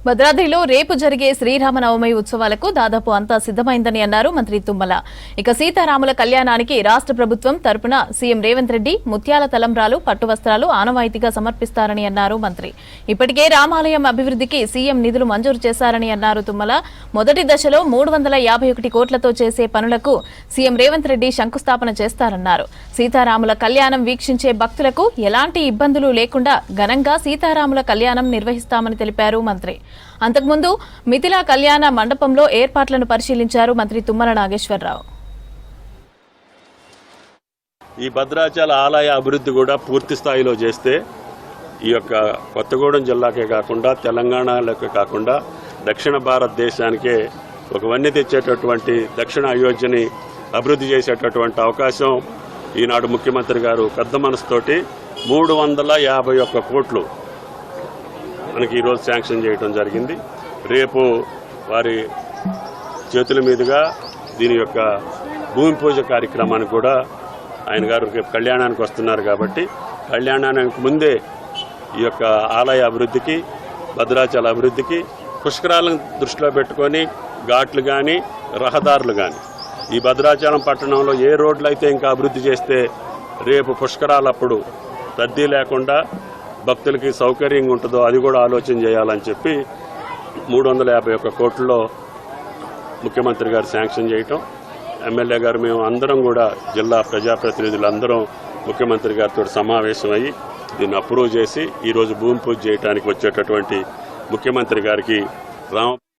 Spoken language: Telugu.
భద్రాద్రిలో రేపు జరిగే శ్రీరామనవమి ఉత్సవాలకు దాదాపు అంతా సిద్దమైందని అన్నారు మంత్రి తుమ్మల. ఇక సీతారాముల కళ్యాణానికి రాష్ట్ర ప్రభుత్వం తరపున సీఎం రేవంత్ రెడ్డి ముత్యాల తలంబ్రాలు, పట్టు వస్త్రాలు ఆనవాయితీగా సమర్పిస్తారని అన్నారు మంత్రి. ఇప్పటికే రామాలయం అభివృద్ధికి సీఎం నిధులు మంజూరు చేశారని అన్నారు తుమ్మల. మొదటి దశలో 351 కోట్లతో చేసే పనులకు సీఎం రేవంత్ రెడ్డి శంకుస్థాపన చేస్తారన్నారు. సీతారాముల కళ్యాణం వీక్షించే భక్తులకు ఎలాంటి ఇబ్బందులు లేకుండా ఘనంగా సీతారాముల కళ్యాణం నిర్వహిస్తామని తెలిపారు మంత్రి. అంతకుముందు మిథిలా కళ్యాణ మండపంలో ఏర్పాట్లను పరిశీలించారు మంత్రి తుమ్మల నాగేశ్వరరావు. ఈ భద్రాచల ఆలయ అభివృద్ధి కూడా పూర్తి స్థాయిలో చేస్తే ఈ యొక్క కొత్తగూడెం జిల్లాకే కాకుండా తెలంగాణలోకే కాకుండా దక్షిణ భారతదేశానికే ఒక వన్నె తెచ్చేటటువంటి దక్షిణ అయోధ్యని అభివృద్ధి చేసేటటువంటి అవకాశం ఈనాడు ముఖ్యమంత్రి గారు పెద్ద మనసుతోటి 351 కోట్లు మనకి ఈరోజు శాంక్షన్ చేయడం జరిగింది. రేపు వారి చేతుల మీదుగా దీని యొక్క భూమి పూజ కార్యక్రమాన్ని కూడా ఆయన గారు రేపు కళ్యాణానికి వస్తున్నారు కాబట్టి కళ్యాణానికి ముందే ఈ యొక్క ఆలయ అభివృద్ధికి, భద్రాచల అభివృద్ధికి, పుష్కరాలను దృష్టిలో పెట్టుకొని ఘాట్లు కానీ రహదారులు కానీ ఈ భద్రాచలం పట్టణంలో ఏ రోడ్లు అయితే ఇంకా అభివృద్ధి చేస్తే రేపు పుష్కరాలప్పుడు రద్దీ లేకుండా భక్తులకి సౌకర్యంగా ఉంటుందో అది కూడా ఆలోచన చేయాలని చెప్పి 351 కోట్లలో ముఖ్యమంత్రి గారు శాంక్షన్ చేయటం, ఎమ్మెల్యే గారు మేము అందరం కూడా జిల్లా ప్రజాప్రతినిధులందరం ముఖ్యమంత్రి గారితో సమావేశమయ్యి దీన్ని అప్రూవ్ చేసి ఈరోజు భూమి పూజ చేయడానికి వచ్చేటటువంటి ముఖ్యమంత్రి గారికి